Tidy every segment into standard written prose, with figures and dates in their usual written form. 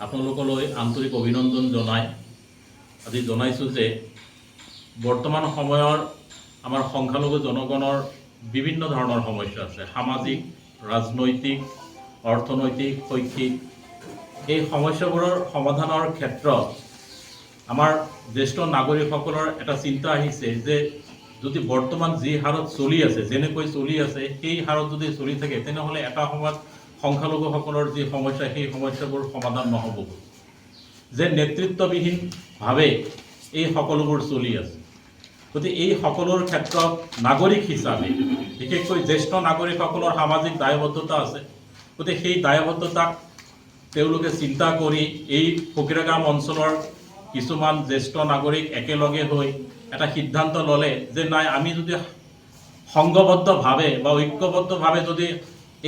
আপোনালোকলৈ আন্তৰিক অভিনন্দন জনাই আজি জনাইছোঁ যে বৰ্তমান সময়ৰ আমাৰ সংখ্যালঘু জনগণৰ বিভিন্ন ধৰণৰ সমস্যা আছে। সামাজিক, ৰাজনৈতিক, অৰ্থনৈতিক, শৈক্ষিক এই সমস্যাবোৰৰ সমাধানৰ ক্ষেত্ৰত আমাৰ জ্যেষ্ঠ নাগৰিকসকলৰ এটা চিন্তা আহিছে যে যদি বৰ্তমান যি হাৰত চলি আছে, যেনেকৈ চলি আছে সেই হাৰত যদি চলি থাকে তেনেহ'লে এটা সময়ত সংখ্যালঘুসকলৰ যি সমস্যা সেই সমস্যাবোৰ সমাধান নহ'ব, যে নেতৃত্ববিহীনভাৱে এই সকলোবোৰ চলি আছে। গতিকে এই সকলোৰ ক্ষেত্ৰত নাগৰিক হিচাপে বিশেষকৈ জ্যেষ্ঠ নাগৰিকসকলৰ সামাজিক দায়বদ্ধতা আছে। গতিকে সেই দায়বদ্ধতাক তেওঁলোকে চিন্তা কৰি এই ফকীৰাগাম অঞ্চলৰ কিছুমান জ্যেষ্ঠ নাগৰিক একেলগে হৈ এটা সিদ্ধান্ত ল'লে যে নাই, আমি যদি সংঘবদ্ধভাৱে বা ঐক্যবদ্ধভাৱে যদি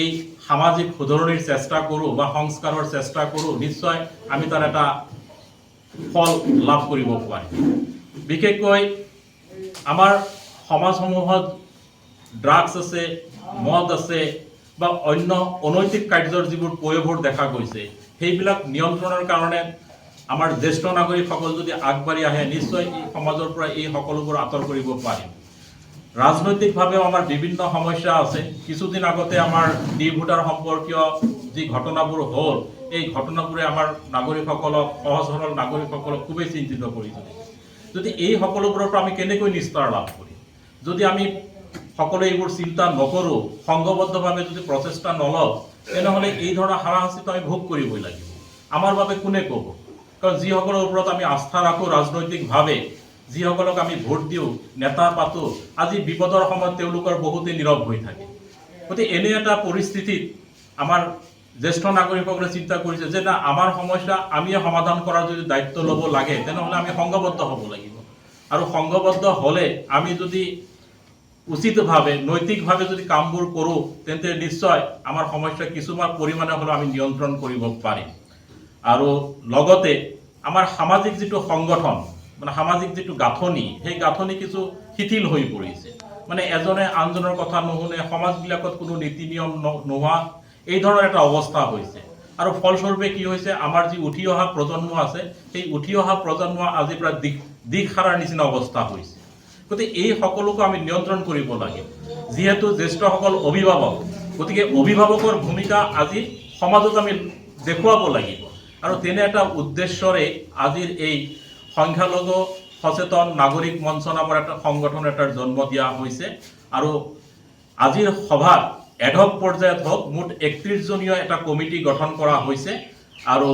এই সামাজিক শুধৰণিৰ চেষ্টা কৰোঁ বা সংস্কাৰৰ চেষ্টা কৰোঁ, নিশ্চয় আমি তাৰ এটা ফল লাভ কৰিব পাৰিম। বিশেষকৈ আমাৰ সমাজসমূহত ড্ৰাগছ আছে, মদ আছে বা অন্য অনৈতিক কাৰ্যৰ যিবোৰ প্ৰয়োগবোৰ দেখা গৈছে, সেইবিলাক নিয়ন্ত্ৰণৰ কাৰণে আমাৰ জ্যেষ্ঠ নাগৰিকসকল যদি আগবাঢ়ি আহে নিশ্চয় এই সমাজৰ পৰা এই সকলোবোৰ আঁতৰ কৰিব পাৰিম। ৰাজনৈতিকভাৱেও আমাৰ বিভিন্ন সমস্যা আছে। কিছুদিন আগতে আমাৰ ডিভোটাৰ সম্পৰ্কীয় যি ঘটনাবোৰ হ'ল, এই ঘটনাবোৰে আমাৰ নাগৰিকসকলক, সহজ সৰল নাগৰিকসকলক খুবেই চিন্তিত কৰি তুলিছে। যদি এই সকলোবোৰৰ পৰা আমি কেনেকৈ নিস্তাৰ লাভ কৰিম, যদি আমি সকলোৱে এইবোৰ চিন্তা নকৰোঁ, সংঘবদ্ধভাৱে যদি প্ৰচেষ্টা নলওঁ, তেনেহ'লে এই ধৰণৰ হাৰাশাস্তিটো আমি ভোগ কৰিবই লাগিব। আমাৰ বাবে কোনে ক'ব? কাৰণ যিসকলৰ ওপৰত আমি আস্থা ৰাখোঁ ৰাজনৈতিকভাৱে, যিসকলক আমি ভোট দিওঁ, নেতা পাতোঁ, আজি বিপদৰ সময়ত তেওঁলোকৰ বহুতেই নীৰৱ হৈ থাকে। গতিকে এনে এটা পৰিস্থিতিত আমাৰ জ্যেষ্ঠ নাগৰিকসকলে চিন্তা কৰিছে যে না, আমাৰ সমস্যা আমিয়ে সমাধান কৰাৰ যদি দায়িত্ব ল'ব লাগে তেনেহ'লে আমি সংঘবদ্ধ হ'ব লাগিব। আৰু সংঘবদ্ধ হ'লে আমি যদি উচিতভাৱে নৈতিকভাৱে যদি কামবোৰ কৰোঁ তেন্তে নিশ্চয় আমাৰ সমস্যা কিছুমান পৰিমাণে হ'লেও আমি নিয়ন্ত্ৰণ কৰিব পাৰিম। আৰু লগতে আমাৰ সামাজিক যিটো সংগঠন, মানে সামাজিক যিটো গাঁথনি, সেই গাঁথনি কিছু শিথিল হৈ পৰিছে। মানে এজনে আনজনৰ কথা নুশুনে, সমাজবিলাকত কোনো নীতি নিয়ম নোহোৱা এই ধৰণৰ এটা অৱস্থা হৈছে। আৰু ফলস্বৰূপে কি হৈছে, আমাৰ যি উঠি অহা প্ৰজন্ম আছে সেই উঠি অহা প্ৰজন্ম আজিৰ পৰা দিশ হাৰাৰ নিচিনা অৱস্থা হৈছে। গতিকে এই সকলোকে আমি নিয়ন্ত্ৰণ কৰিব লাগে। যিহেতু জ্যেষ্ঠসকল অভিভাৱক, গতিকে অভিভাৱকৰ ভূমিকা আজি সমাজত আমি দেখুৱাব লাগিব। আৰু তেনে এটা উদ্দেশ্যৰে আজিৰ এই সংখ্যালঘু সচেতন নাগৰিক মঞ্চ নামৰ এটা সংগঠন এটাৰ জন্ম দিয়া হৈছে। আৰু আজিৰ সভাত এডহক পৰ্যায়ত হওক মুঠ 31জনীয়া এটা কমিটি গঠন কৰা হৈছে। আৰু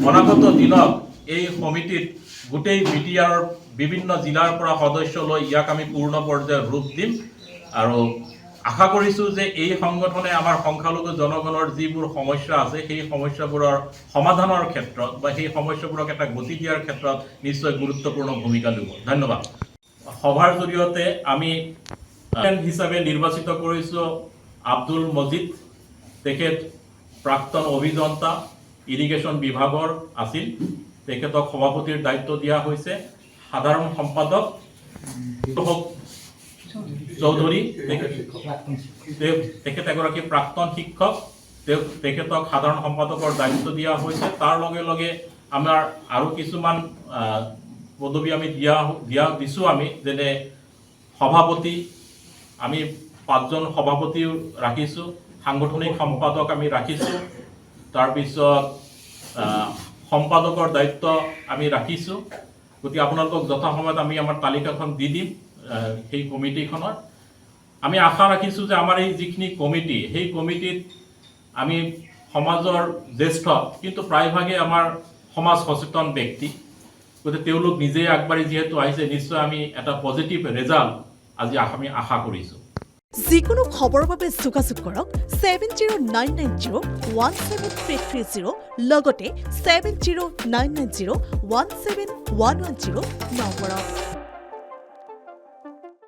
অনাগত দিনত এই সমিতিত গোটেই মিডিয়াৰ বিভিন্ন জিলাৰ পৰা সদস্য লৈ ইয়াক আমি পূৰ্ণ পৰ্যায়ৰ ৰূপ দিম। আৰু আশা কৰিছোঁ যে এই সংগঠনে আমাৰ সংখ্যালঘু জনগণৰ যিবোৰ সমস্যা আছে সেই সমস্যাবোৰৰ সমাধানৰ ক্ষেত্ৰত বা সেই সমস্যাবোৰক এটা গতি দিয়াৰ ক্ষেত্ৰত নিশ্চয় গুৰুত্বপূৰ্ণ ভূমিকা ল'ব। ধন্যবাদ। সভাৰ জৰিয়তে আমি হিচাপে নিৰ্বাচিত কৰিছোঁ আব্দুল মজিদ। তেখেত প্ৰাক্তন অভিযন্তা, ইৰিগেশ্যন বিভাগৰ আছিল। তেখেতক সভাপতিৰ দায়িত্ব দিয়া হৈছে। সাধাৰণ সম্পাদক চৌধুৰী, তেখেত এগৰাকী প্ৰাক্তন শিক্ষক, তেখেতক সাধাৰণ সম্পাদকৰ দায়িত্ব দিয়া হৈছে। তাৰ লগে লগে আমাৰ আৰু কিছুমান পদবী আমি দিছোঁ আমি, যেনে সভাপতি, আমি 5জন সভাপতিও ৰাখিছোঁ, সাংগঠনিক সম্পাদক আমি ৰাখিছোঁ, তাৰপিছত সম্পাদকৰ দায়িত্ব আমি ৰাখিছোঁ। গতিকে আপোনালোকক যথাসময়ত আমি আমাৰ তালিকাখন দি দিম সেই কমিটিখনত। আমি আশা ৰাখিছোঁ যে আমাৰ এই যিখিনি কমিটি, সেই কমিটিত আমি সমাজৰ জ্যেষ্ঠ কিন্তু প্ৰায়ভাগে আমাৰ সমাজ সচেতন ব্যক্তি। গতিকে তেওঁলোক নিজেই আগবাঢ়ি যিহেতু আহিছে, নিশ্চয় আমি এটা পজিটিভ ৰেজাল্ট আজি আমি আশা কৰিছোঁ। যিকোনো খবৰৰ বাবে যোগাযোগ কৰক 7099017330 লগতে 7099017110 নম্বৰত।